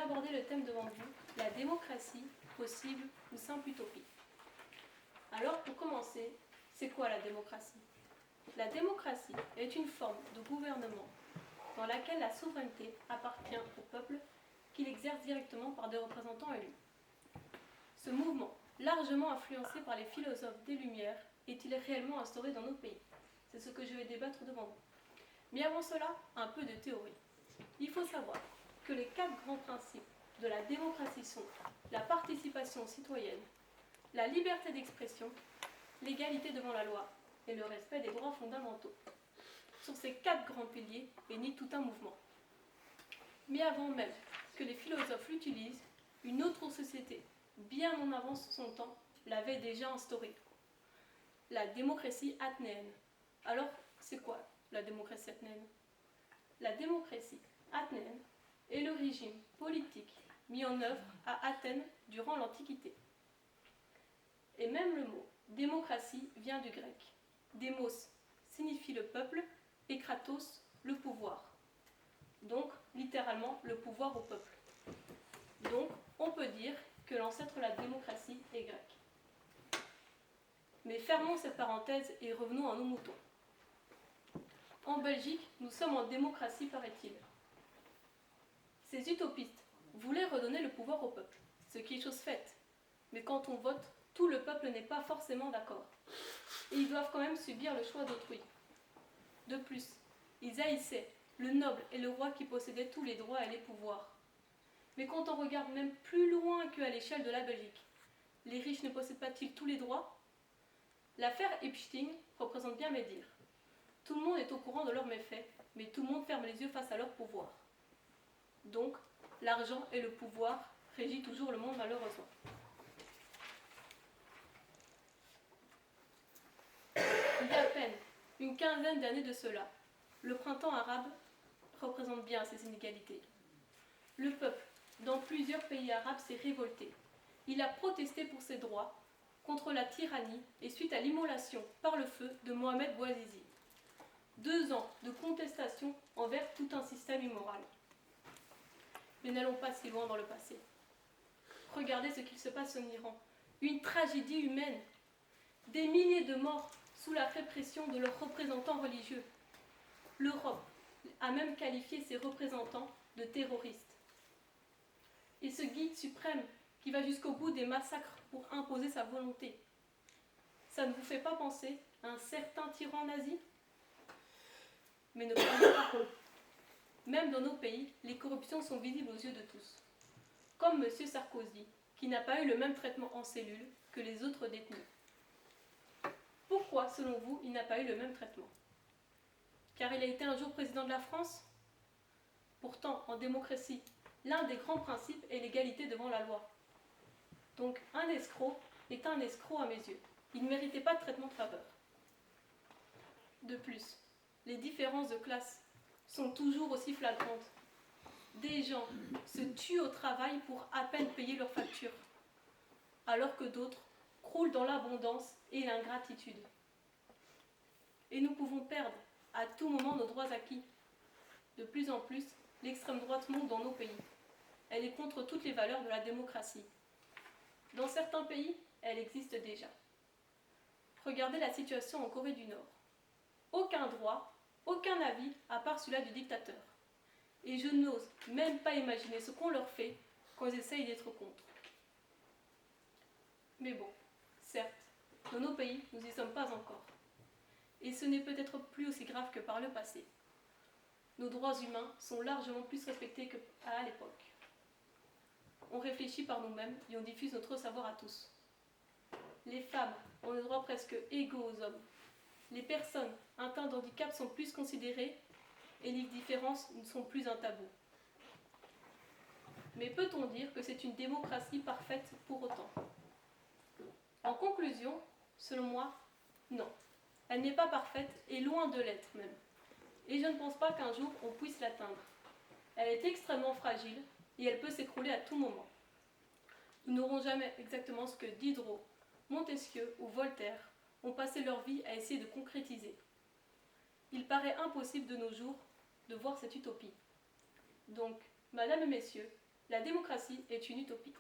aborder le thème devant vous, la démocratie, possible ou simple utopie. Alors pour commencer, c'est quoi la démocratie? La démocratie est une forme de gouvernement dans laquelle la souveraineté appartient au peuple qui l'exerce directement par des représentants élus. Ce mouvement, largement influencé par les philosophes des Lumières, est-il réellement instauré dans nos pays? C'est ce que je vais débattre devant vous. Mais avant cela, un peu de théorie. Il faut savoir que les 4 grands principes de la démocratie sont la participation citoyenne, la liberté d'expression, l'égalité devant la loi et le respect des droits fondamentaux. Sur ces 4 grands piliers est né tout un mouvement. Mais avant même que les philosophes l'utilisent, une autre société, bien en avance sur son temps, l'avait déjà instaurée. La démocratie athénienne. Alors, c'est quoi la démocratie athénienne? La démocratie athénienne est le régime politique mis en œuvre à Athènes durant l'Antiquité. Et même le mot démocratie vient du grec. Démos signifie le peuple et kratos le pouvoir. Donc, littéralement, le pouvoir au peuple. Donc, on peut dire que l'ancêtre de la démocratie est grec. Mais fermons cette parenthèse et revenons à nos moutons. En Belgique, nous sommes en démocratie, paraît-il. Ces utopistes voulaient redonner le pouvoir au peuple, ce qui est chose faite. Mais quand on vote, tout le peuple n'est pas forcément d'accord. Et ils doivent quand même subir le choix d'autrui. De plus, ils haïssaient le noble et le roi qui possédaient tous les droits et les pouvoirs. Mais quand on regarde même plus loin qu'à l'échelle de la Belgique, les riches ne possèdent pas-ils tous les droits? L'affaire Epstein représente bien mes dires. Tout le monde est au courant de leurs méfaits, mais tout le monde ferme les yeux face à leur pouvoir. Donc, l'argent et le pouvoir régissent toujours le monde malheureusement. Il y a à peine une quinzaine d'années de cela, le printemps arabe représente bien ces inégalités. Le peuple, dans plusieurs pays arabes, s'est révolté. Il a protesté pour ses droits contre la tyrannie et suite à l'immolation par le feu de Mohamed Bouazizi. 2 ans de contestation envers tout un système immoral. Mais n'allons pas si loin dans le passé. Regardez ce qu'il se passe en Iran. Une tragédie humaine. Des milliers de morts sous la répression de leurs représentants religieux. L'Europe a même qualifié ses représentants de terroristes. Et ce guide suprême qui va jusqu'au bout des massacres pour imposer sa volonté, ça ne vous fait pas penser à un certain tyran nazi? Mais ne croyez pas. Même dans nos pays, les corruptions sont visibles aux yeux de tous. Comme M. Sarkozy, qui n'a pas eu le même traitement en cellule que les autres détenus. Pourquoi, selon vous, il n'a pas eu le même traitement? Car il a été un jour président de la France? Pourtant, en démocratie, l'un des grands principes est l'égalité devant la loi. Donc, un escroc est un escroc à mes yeux. Il ne méritait pas de traitement de faveur. De plus, les différences de classe sont toujours aussi flagrantes. Des gens se tuent au travail pour à peine payer leurs factures, alors que d'autres croulent dans l'abondance et l'ingratitude. Et nous pouvons perdre à tout moment nos droits acquis. De plus en plus, l'extrême droite monte dans nos pays. Elle est contre toutes les valeurs de la démocratie. Dans certains pays, elle existe déjà. Regardez la situation en Corée du Nord. Aucun droit, aucun avis à part celui du dictateur. Et je n'ose même pas imaginer ce qu'on leur fait quand ils essayent d'être contre. Mais bon, certes, dans nos pays, nous n'y sommes pas encore. Et ce n'est peut-être plus aussi grave que par le passé. Nos droits humains sont largement plus respectés qu'à l'époque. On réfléchit par nous-mêmes et on diffuse notre savoir à tous. Les femmes ont des droits presque égaux aux hommes. Les personnes atteintes d'handicap sont plus considérées et les différences ne sont plus un tabou. Mais peut-on dire que c'est une démocratie parfaite pour autant? En conclusion, selon moi, non. Elle n'est pas parfaite et loin de l'être même. Et je ne pense pas qu'un jour on puisse l'atteindre. Elle est extrêmement fragile et elle peut s'écrouler à tout moment. Nous n'aurons jamais exactement ce que Diderot, Montesquieu ou Voltaire ont passé leur vie à essayer de concrétiser. Il paraît impossible de nos jours de voir cette utopie. Donc, Madame et Messieurs, La démocratie est une utopie.